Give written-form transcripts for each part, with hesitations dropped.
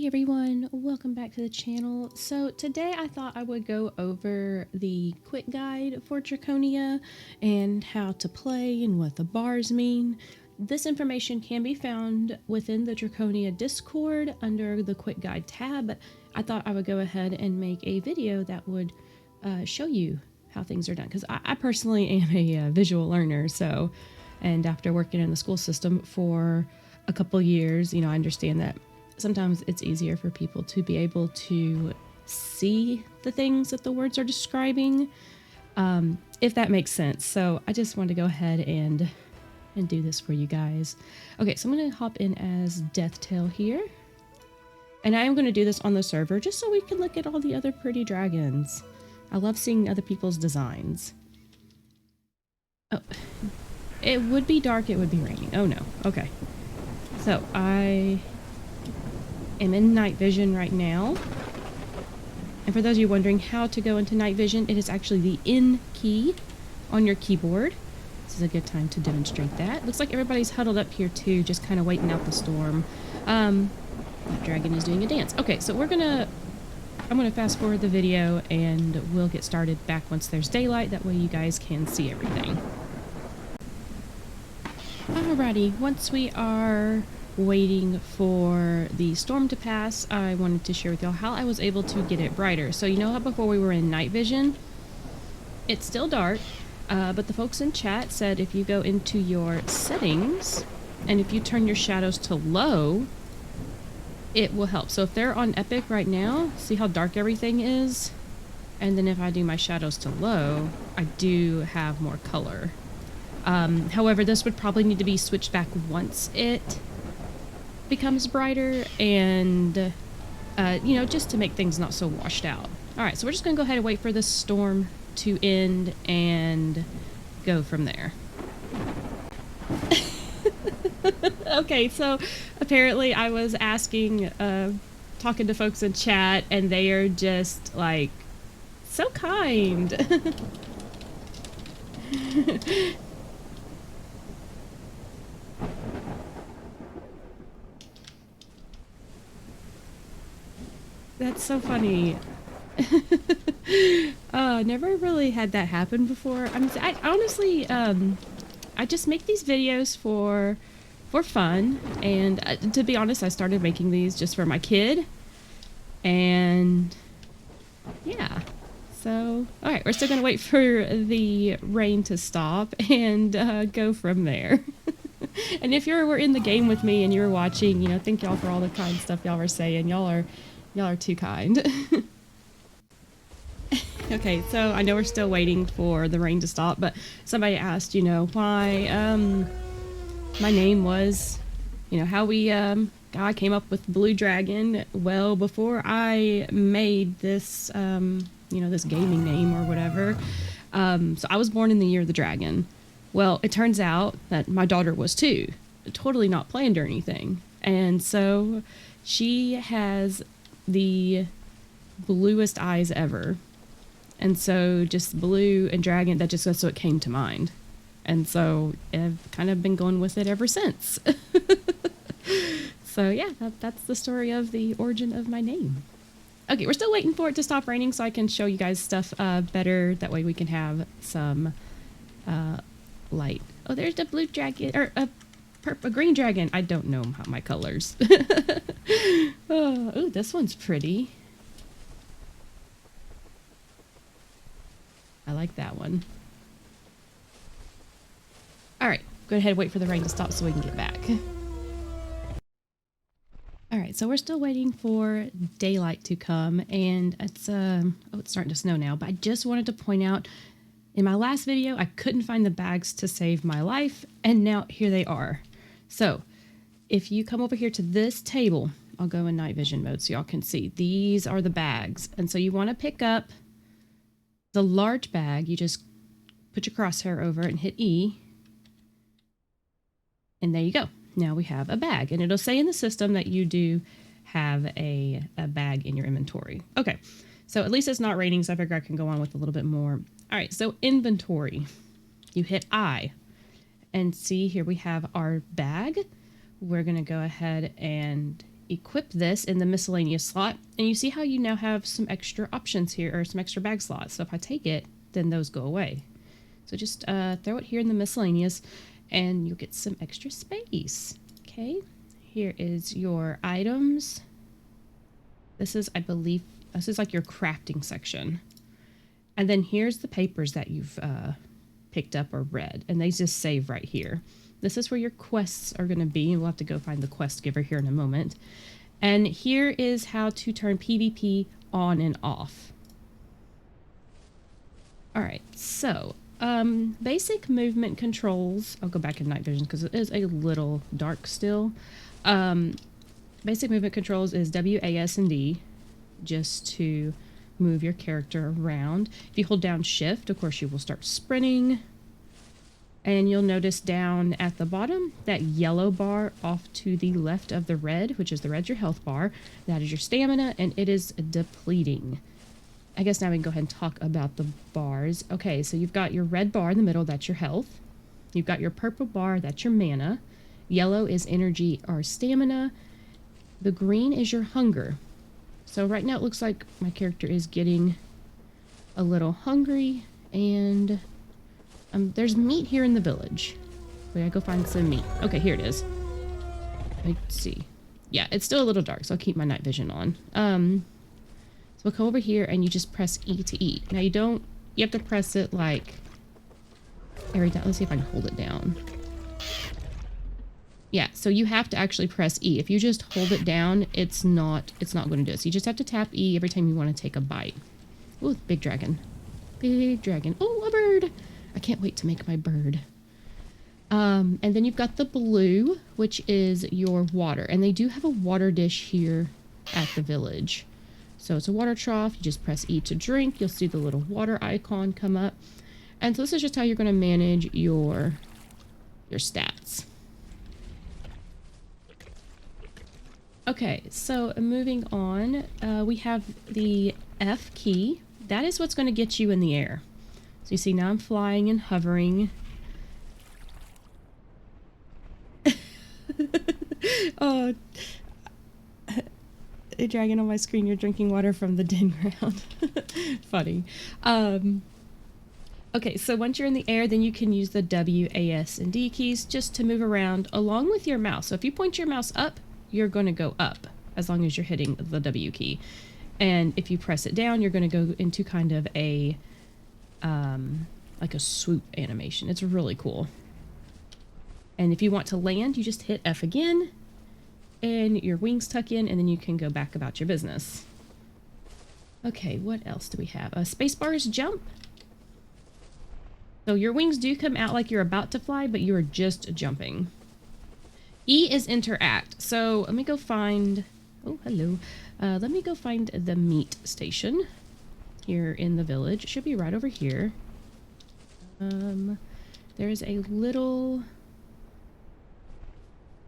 Hey everyone, welcome back to the channel. So today I thought I would go over the quick guide for Draconia and how to play and what the bars mean. This information can be found within the Draconia Discord under the quick guide tab. I thought I would go ahead and make a video that would show you how things are done, because I personally am a visual learner, and after working in the school system for a couple years, I understand that sometimes it's easier for people to be able to see the things that the words are describing, if that makes sense. So I just wanted to go ahead and do this for you guys. Okay, so I'm going to hop in as Deathtail here. And I am going to do this on the server just so we can look at all the other pretty dragons. I love seeing other people's designs. Oh, it would be dark, it would be raining. Oh no, okay. So I am in night vision right now. And for those of you wondering how to go into night vision, it is actually the N key on your keyboard. This is a good time to demonstrate that. Looks like everybody's huddled up here too, just kind of waiting out the storm. That dragon is doing a dance. Okay, so I'm gonna fast forward the video and we'll get started back once there's daylight. That way you guys can see everything. Alrighty, once we are waiting for the storm to pass, I wanted to share with y'all how I was able to get it brighter. So you know how before we were in night vision? It's still dark, but the folks in chat said if you go into your settings and if you turn your shadows to low, it will help. So if they're on epic right now, see how dark everything is? And then if I do my shadows to low, I do have more color. However, this would probably need to be switched back once it becomes brighter, and just to make things not so washed out. All right, so we're just gonna go ahead and wait for this storm to end and go from there. Okay, so apparently I was asking, talking to folks in chat, and they are just like so kind. That's so funny. Never really had that happen before. I honestly, I just make these videos for fun, and to be honest, I started making these just for my kid, and yeah. So, all right, we're still gonna wait for the rain to stop and go from there. And if you were in the game with me and you were watching, thank y'all for all the kind stuff y'all were saying. Y'all are too kind. Okay, so I know we're still waiting for the rain to stop, but somebody asked, why my name was, how I came up with Blue Dragon. Well, before I made this, this gaming name or whatever, so I was born in the year of the dragon. Well, it turns out that my daughter was too, totally not planned or anything. And so she has the bluest eyes ever, and so just blue and dragon, so it came to mind, and so I've kind of been going with it ever since. So yeah, that's the story of the origin of my name. Okay, we're still waiting for it to stop raining so I can show you guys stuff better. That way we can have some light. Oh, there's the blue dragon, or a green dragon. I don't know my colors. Oh, ooh, this one's pretty. I like that one. All right, go ahead and wait for the rain to stop so we can get back. All right, so we're still waiting for daylight to come, and it's starting to snow now, but I just wanted to point out, in my last video, I couldn't find the bags to save my life, and now here they are. So if you come over here to this table, I'll go in night vision mode so y'all can see. These are the bags. And so you want to pick up the large bag. You just put your crosshair over it and hit E. And there you go. Now we have a bag. And it'll say in the system that you do have a bag in your inventory. Okay, so at least it's not raining, so I figure I can go on with a little bit more. All right, so inventory. You hit I. And see, here we have our bag. We're going to go ahead and equip this in the miscellaneous slot, and you see how you now have some extra options here, or some extra bag slots. So if I take it, then those go away. So just throw it here in the miscellaneous, and you'll get some extra space. Okay, here is your items. This is, I believe, this is like your crafting section. And then here's the papers that you've picked up or read, and they just save right here. This is where your quests are going to be, and we'll have to go find the quest giver here in a moment. And here is how to turn PvP on and off. Alright, so basic movement controls. I'll go back in night vision because it is a little dark still. Basic movement controls is W, A, S, and D, just to move your character around. If you hold down shift, of course, you will start sprinting. And you'll notice down at the bottom, that yellow bar off to the left of the red, which is the red, your health bar. That is your stamina, and it is depleting. I guess now we can go ahead and talk about the bars. Okay, so you've got your red bar in the middle, that's your health. You've got your purple bar, that's your mana. Yellow is energy or stamina. The green is your hunger. So right now it looks like my character is getting a little hungry, and there's meat here in the village. Wait, I go find some meat. Okay, here it is. Let's see. Yeah, it's still a little dark, so I'll keep my night vision on. So we'll come over here and you just press E to eat. Now you have to press it like every time. Let's see if I can hold it down. Yeah, so you have to actually press E. If you just hold it down, it's not going to do it. So you just have to tap E every time you want to take a bite. Ooh, big dragon. Big dragon. Oh, a bird. I can't wait to make my bird. And then you've got the blue, which is your water. And they do have a water dish here at the village. So it's a water trough. You just press E to drink. You'll see the little water icon come up. And so this is just how you're going to manage your stats. Okay, so moving on, we have the F key. That is what's going to get you in the air. So you see now I'm flying and hovering. Oh, a dragon on my screen, you're drinking water from the den ground. Funny. Okay, so once you're in the air, then you can use the W, A, S, and D keys just to move around along with your mouse. So if you point your mouse up, you're going to go up as long as you're hitting the W key. And if you press it down, you're going to go into kind of a like a swoop animation. It's really cool. And if you want to land, you just hit F again and your wings tuck in, and then you can go back about your business. Okay, what else do we have? Spacebar is jump. So your wings do come out like you're about to fly, but you are just jumping. E is interact. So let me go find, oh, hello. Let me go find the meat station here in the village. It should be right over here. There's a little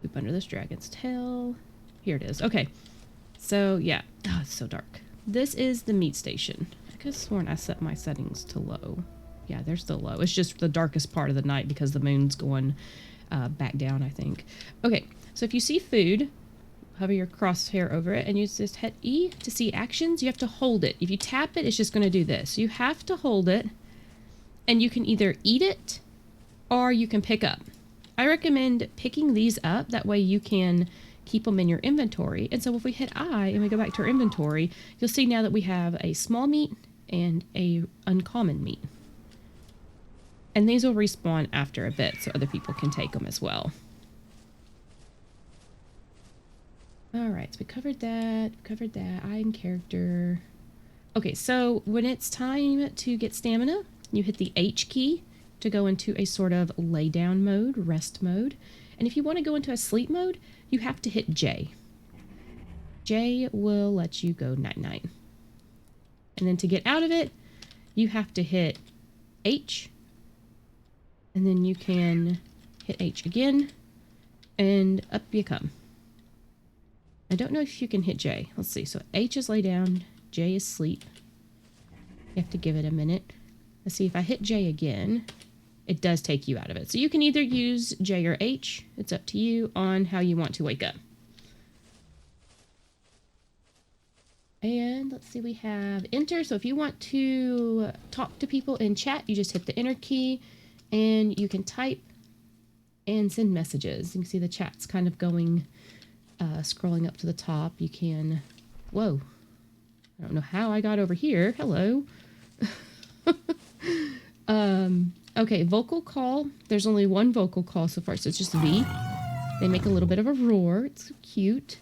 poop under this dragon's tail. Here it is. Okay. So yeah, oh, it's so dark. This is the meat station. I could have sworn I set my settings to low. Yeah, they're still low. It's just the darkest part of the night because the moon's going back down, I think. Okay, so if you see food, hover your crosshair over it and you just hit E to see actions. You have to hold it. If you tap it, it's just going to do this. You have to hold it, and you can either eat it or you can pick up. I recommend picking these up. That way you can keep them in your inventory. And so if we hit I and we go back to our inventory, you'll see now that we have a small meat and a uncommon meat. And these will respawn after a bit so other people can take them as well. Alright, so we covered that, I am character. Okay, so when it's time to get stamina, you hit the H key to go into a sort of lay down mode, rest mode. And if you want to go into a sleep mode, you have to hit J. J will let you go night-night. And then to get out of it, you have to hit H. And then you can hit H again, and up you come. I don't know if you can hit J. Let's see. So H is lay down, J is sleep. You have to give it a minute. Let's see, if I hit J again, it does take you out of it. So you can either use J or H. It's up to you on how you want to wake up. And let's see, we have enter. So if you want to talk to people in chat, you just hit the enter key and you can type and send messages. You can see the chat's kind of going, scrolling up to the top. You can, whoa, I don't know how I got over here. Hello. Okay, vocal call. There's only one vocal call so far, so it's just V. They make a little bit of a roar. It's cute.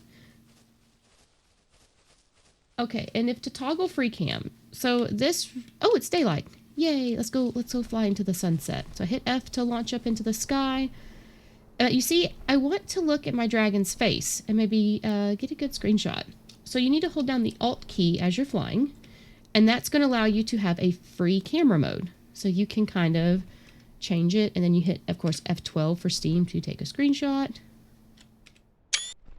Okay, and if to toggle free cam. So this, oh, it's daylight. Yay, let's go fly into the sunset. So I hit F to launch up into the sky. You see, I want to look at my dragon's face and maybe get a good screenshot. So you need to hold down the Alt key as you're flying, and that's going to allow you to have a free camera mode. So you can kind of change it, and then you hit, of course, F12 for Steam to take a screenshot.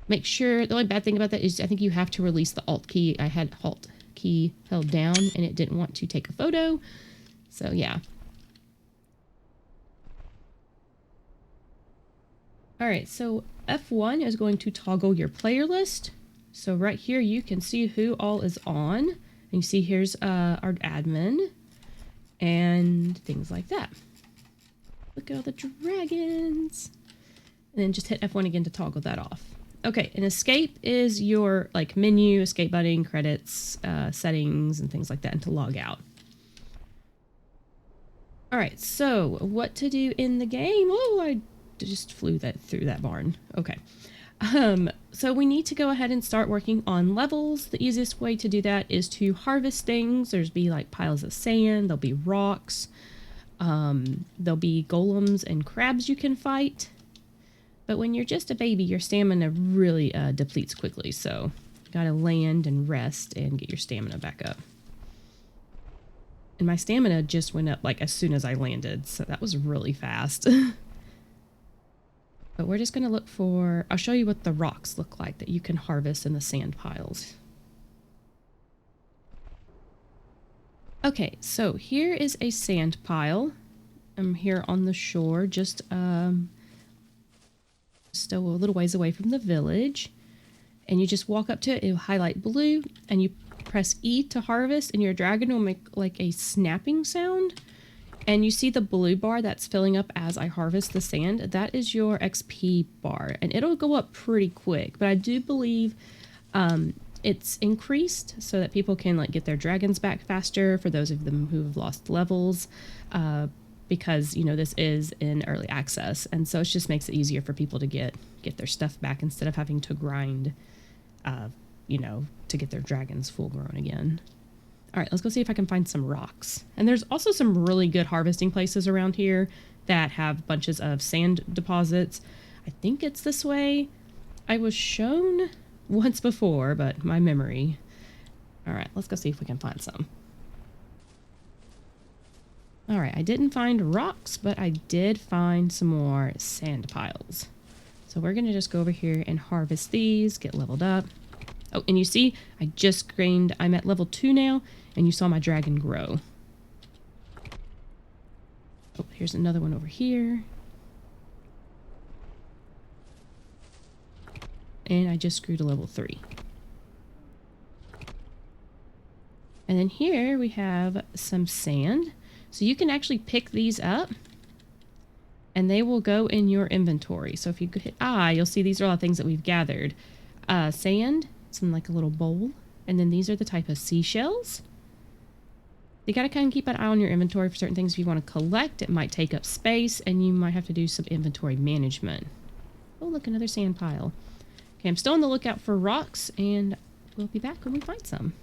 Make sure, the only bad thing about that is I think you have to release the Alt key. I had Alt key held down, and it didn't want to take a photo. So, yeah. Alright, so F1 is going to toggle your player list. So right here you can see who all is on. And you see here's our admin and things like that. Look at all the dragons. And then just hit F1 again to toggle that off. Okay, and escape is your like menu, escape button, credits, settings, and things like that, and to log out. Alright, so what to do in the game? Oh, I just flew that through that barn. Okay. So we need to go ahead and start working on levels. The easiest way to do that is to harvest things. There's be like piles of sand, there'll be rocks, there'll be golems and crabs you can fight. But when you're just a baby, your stamina really depletes quickly, so you gotta land and rest and get your stamina back up. And my stamina just went up like as soon as I landed, so that was really fast. But we're just going to look for, I'll show you what the rocks look like that you can harvest in the sand piles. Okay, so here is a sand pile. I'm here on the shore, just a little ways away from the village. And you just walk up to it, it'll highlight blue, and you press E to harvest, and your dragon will make like a snapping sound. And you see the blue bar that's filling up as I harvest the sand. That is your XP bar, and it'll go up pretty quick. But I do believe it's increased so that people can like get their dragons back faster for those of them who have lost levels, because you know this is in early access, and so it just makes it easier for people to get their stuff back instead of having to grind, you know, to get their dragons full grown again. All right, let's go see if I can find some rocks. And there's also some really good harvesting places around here that have bunches of sand deposits. I think it's this way. I was shown once before, but my memory. All right, let's go see if we can find some. All right, I didn't find rocks, but I did find some more sand piles. So we're going to just go over here and harvest these, get leveled up. Oh, and you see, I just gained, I'm at level 2 now, and you saw my dragon grow. Oh, here's another one over here. And I just grew to level 3. And then here we have some sand. So you can actually pick these up, and they will go in your inventory. So if you hit I, you'll see these are all the things that we've gathered. Sand, it's in like a little bowl. And then these are the type of seashells. You gotta kind of keep an eye on your inventory for certain things. If you want to collect, it might take up space, and you might have to do some inventory management. Oh, look, another sand pile. Okay, I'm still on the lookout for rocks, and we'll be back when we find some.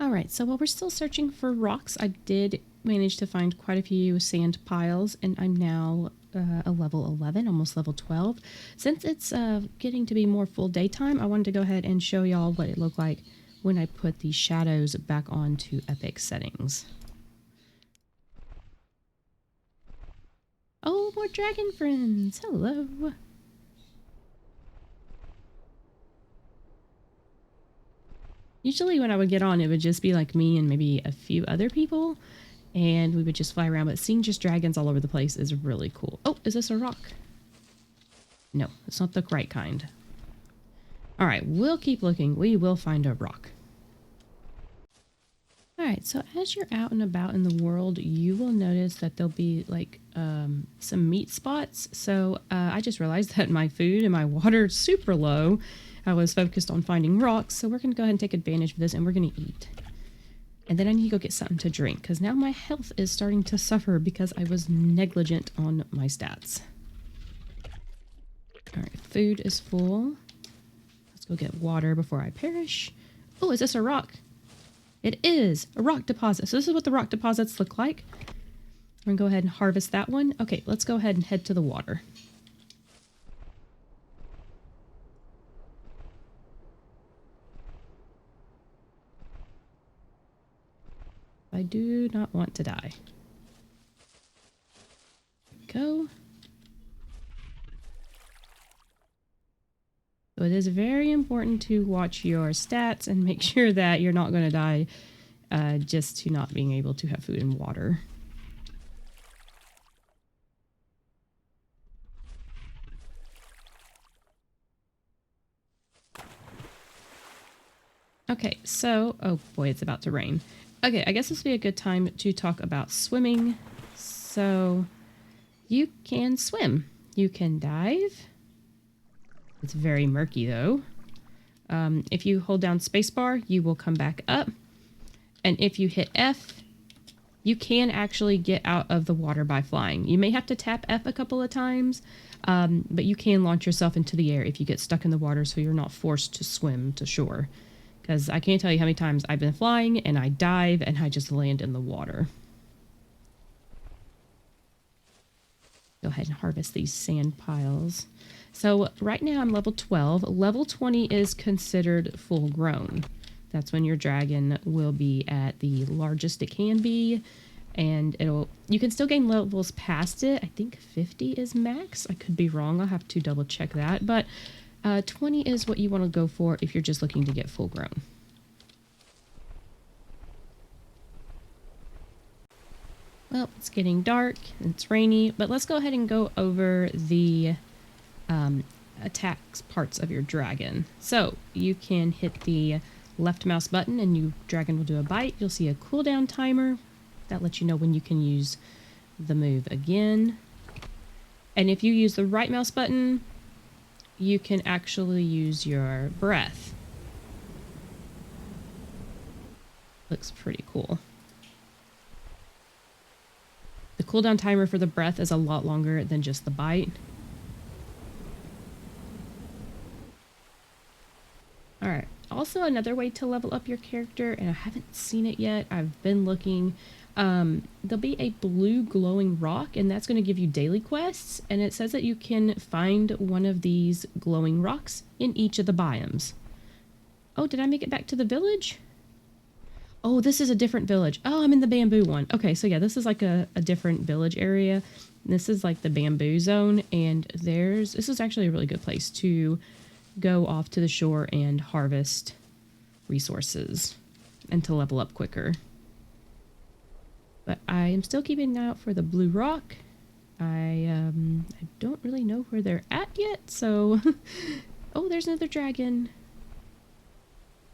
Alright, so while we're still searching for rocks, I did manage to find quite a few sand piles, and I'm now a level 11, almost level 12. Since it's getting to be more full daytime, I wanted to go ahead and show y'all what it looked like when I put the shadows back onto epic settings. Oh, more dragon friends! Hello! Usually when I would get on, it would just be like me and maybe a few other people, and we would just fly around, but seeing just dragons all over the place is really cool. Oh, is this a rock? No, it's not the right kind. All right, we'll keep looking. We will find a rock. All right, so as you're out and about in the world, you will notice that there'll be like some meat spots. So I just realized that my food and my water is super low. I was focused on finding rocks, so we're going to go ahead and take advantage of this, and we're going to eat. And then I need to go get something to drink, because now my health is starting to suffer because I was negligent on my stats. All right, food is full. Let's go get water before I perish. Oh, is this a rock? It is a rock deposit. So this is what the rock deposits look like. We're going to go ahead and harvest that one. Okay, let's go ahead and head to the water. I do not want to die. Go. So it is very important to watch your stats and make sure that you're not going to die just to not being able to have food and water. Okay, so, oh boy, it's about to rain. Okay, I guess this would be a good time to talk about swimming. So, you can swim. You can dive. It's very murky though. If you hold down spacebar, you will come back up. And if you hit F, you can actually get out of the water by flying. You may have to tap F a couple of times, but you can launch yourself into the air if you get stuck in the water, so you're not forced to swim to shore. Because I can't tell you how many times I've been flying and I dive and I just land in the water. Go ahead and harvest these sand piles. So right now I'm level 12. Level 20 is considered full grown. That's when your dragon will be at the largest it can be. And you can still gain levels past it. I think 50 is max. I could be wrong. I'll have to double check that. But 20 is what you want to go for if you're just looking to get full grown. Well, it's getting dark, it's rainy, but let's go ahead and go over the attacks parts of your dragon. So you can hit the left mouse button and your dragon will do a bite. You'll see a cooldown timer that lets you know when you can use the move again. And if you use the right mouse button, you can actually use your breath. Looks pretty cool. The cooldown timer for the breath is a lot longer than just the bite. Alright, also another way to level up your character, and I haven't seen it yet, I've been looking, there'll be a blue glowing rock, and that's going to give you daily quests, and it says that you can find one of these glowing rocks in each of the biomes. Oh, did I make it back to the village? Oh, this is a different village. Oh, I'm in the bamboo one. Okay, so yeah, this is like a different village area. This is like the bamboo zone, and this is actually a really good place to go off to the shore and harvest resources and to level up quicker. But I am still keeping an eye out for the blue rock. I don't really know where they're at yet, so... Oh, there's another dragon.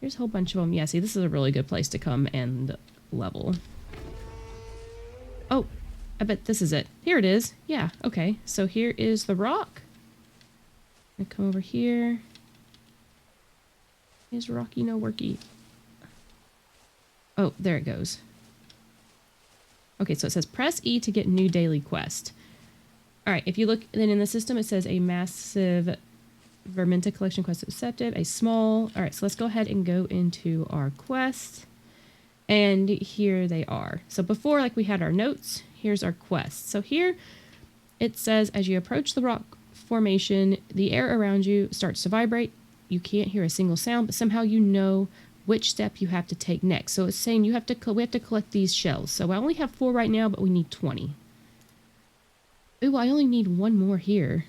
There's a whole bunch of them. Yeah, see, this is a really good place to come and level. Oh, I bet this is it. Here it is. Yeah, okay. So here is the rock. I'm gonna come over here. Is Rocky no worky? Oh, there it goes. Okay, so it says press E to get new daily quest. Alright, if you look then in the system, it says a massive Verminta collection quest accepted, a small. Alright, so let's go ahead and go into our quest. And here they are. So before, like, we had our notes, here's our quest. So here it says as you approach the rock formation, the air around you starts to vibrate. You can't hear a single sound, but somehow you know which step you have to take next. So it's saying we have to collect these shells. So I only have 4 right now, but we need 20. Ooh, I only need 1 more here.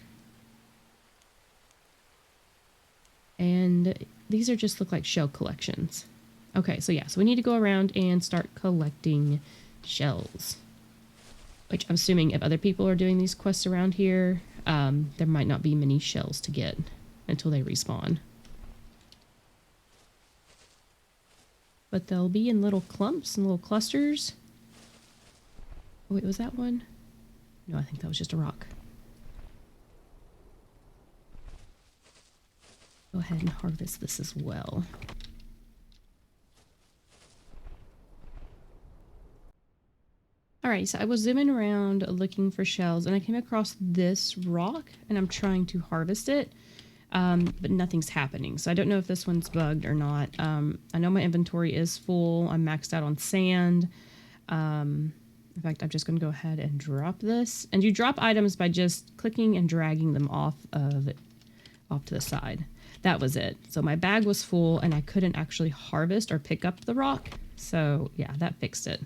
And these are just look like shell collections. Okay, so yeah, so we need to go around and start collecting shells. Which I'm assuming if other people are doing these quests around here, there might not be many shells to get until they respawn. but they'll be in little clumps and little clusters. Oh, wait, was that one? No, I think that was just a rock. Go ahead and harvest this as well. Alright, so I was zooming around looking for shells and I came across this rock and I'm trying to harvest it, but nothing's happening. So I don't know if this one's bugged or not. I know my inventory is full. I'm maxed out on sand. In fact, I'm just going to go ahead and drop this. And you drop items by just clicking and dragging them off to the side. That was it. So my bag was full and I couldn't actually harvest or pick up the rock. So yeah, that fixed it.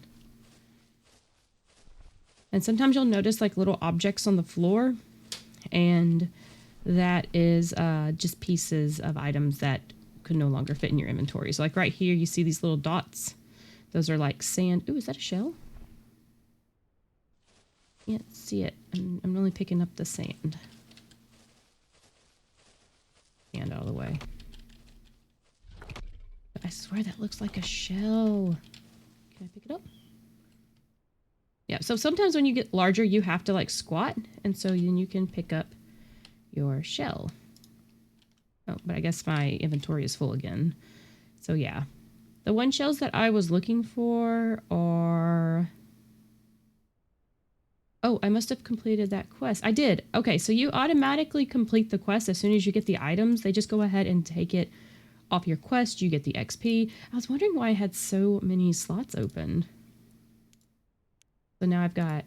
And sometimes you'll notice like little objects on the floor, and that is just pieces of items that could no longer fit in your inventory. So like right here, you see these little dots. Those are like sand. Ooh, is that a shell? Can't see it. I'm only picking up the sand. Sand out of the way. But I swear that looks like a shell. Can I pick it up? Yeah, so sometimes when you get larger, you have to like squat, and so then you can pick up your shell. Oh, but I guess my inventory is full again. So yeah, the one shells that I was looking for are... Oh, I must have completed that quest. I did. Okay, so you automatically complete the quest as soon as you get the items. They just go ahead and take it off your quest. You get the XP. I was wondering why I had so many slots open. So now I've got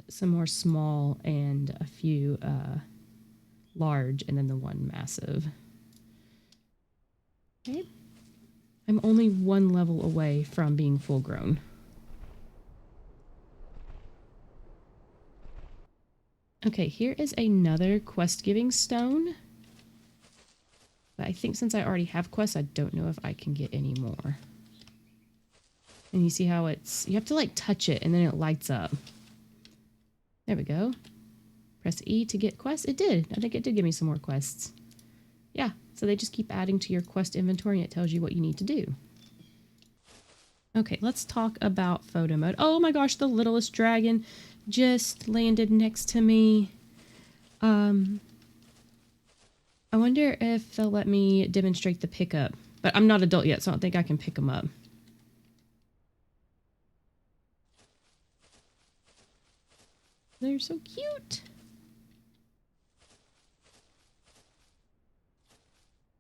some more small and a few large, and then the one massive. Okay. I'm only one level away from being full grown. Okay, here is another quest giving stone. But I think since I already have quests, I don't know if I can get any more. And you see how it's, you have to like touch it and then it lights up. There we go. Press E to get quests. It did. I think it did give me some more quests. Yeah, so they just keep adding to your quest inventory and it tells you what you need to do. Okay, let's talk about photo mode. Oh my gosh, the littlest dragon just landed next to me. I wonder if they'll let me demonstrate the pickup. But I'm not adult yet, so I don't think I can pick them up. They're so cute.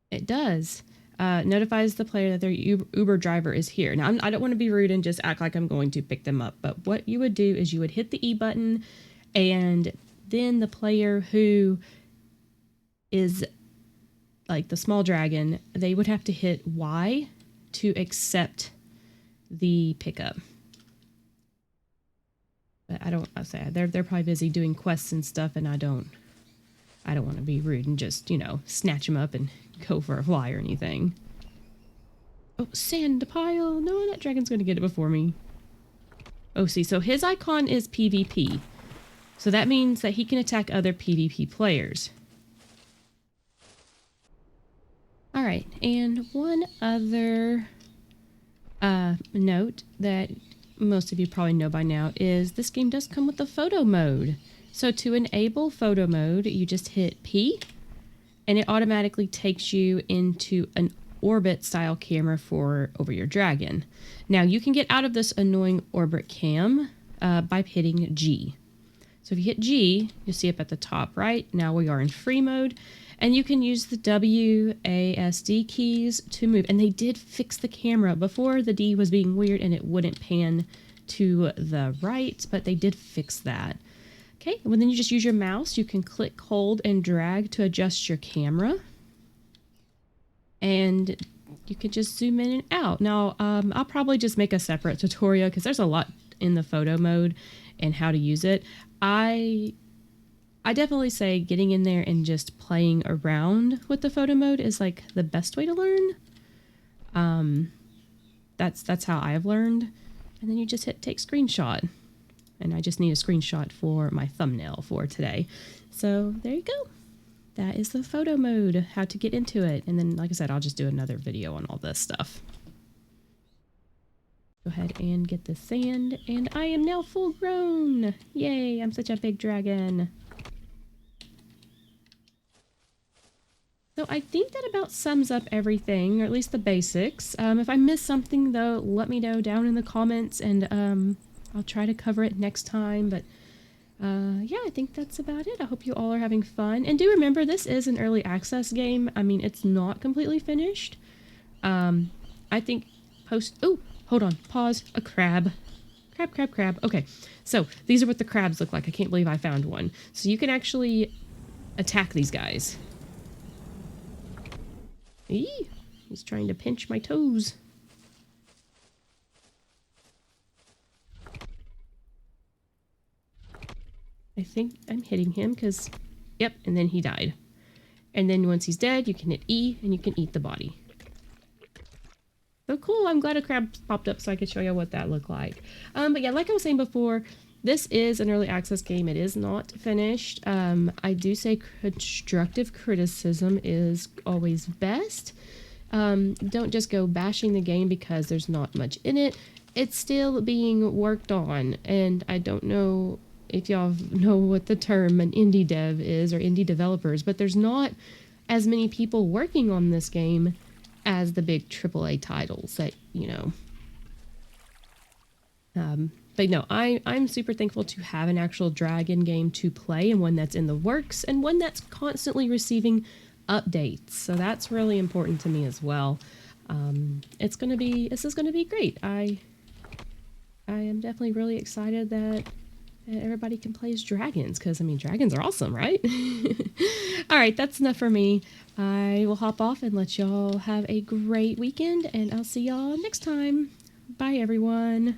It does. Notifies the player that their Uber driver is here. Now, I don't want to be rude and just act like I'm going to pick them up, but what you would do is you would hit the E button, and then the player who is like the small dragon, they would have to hit Y to accept the pickup. But I say they're probably busy doing quests and stuff, and I don't want to be rude and just, you know, snatch them up and go for a fly or anything. Oh, sand pile. No, that dragon's going to get it before me. Oh, see, so his icon is PvP. So that means that he can attack other PvP players. All right, and one other note that most of you probably know by now is this game does come with the photo mode. So to enable photo mode, you just hit P, and it automatically takes you into an orbit style camera for over your dragon. Now you can get out of this annoying orbit cam by hitting G. So if you hit G, you'll see up at the top right. Now we are in free mode, and you can use the WASD keys to move. And they did fix the camera. Before, the D was being weird and it wouldn't pan to the right, but they did fix that. Okay, well then you just use your mouse. You can click, hold, and drag to adjust your camera. And you can just zoom in and out. Now, I'll probably just make a separate tutorial because there's a lot in the photo mode and how to use it. I definitely say getting in there and just playing around with the photo mode is like the best way to learn. That's how I've learned. And then you just hit take screenshot. And I just need a screenshot for my thumbnail for today. So there you go. That is the photo mode, how to get into it. And then, like I said, I'll just do another video on all this stuff. Go ahead and get the sand, and I am now full grown. Yay, I'm such a big dragon. So I think that about sums up everything, or at least the basics. If I missed something though, let me know down in the comments, and I'll try to cover it next time. But yeah, I think that's about it. I hope you all are having fun. And do remember, this is an early access game. I mean, it's not completely finished. I think oh, hold on, pause, a crab. Crab. Okay, so these are what the crabs look like. I can't believe I found one. So you can actually attack these guys. Eee, he's trying to pinch my toes. I think I'm hitting him because, yep, and then he died. And then once he's dead, you can hit E and you can eat the body. So cool, I'm glad a crab popped up so I could show you what that looked like. But yeah, like I was saying before, this is an early access game. It is not finished. I do say constructive criticism is always best. Don't just go bashing the game because there's not much in it. It's still being worked on, and I don't know if y'all know what the term an indie dev is, or indie developers, but there's not as many people working on this game as the big AAA titles that, you know. But no, I'm super thankful to have an actual dragon game to play, and one that's in the works, and one that's constantly receiving updates. So that's really important to me as well. This is gonna be great. I am definitely really excited that everybody can play as dragons, because I mean, dragons are awesome, right? All right, that's enough for me. I will hop off and let y'all have a great weekend, and I'll see y'all next time. Bye, everyone.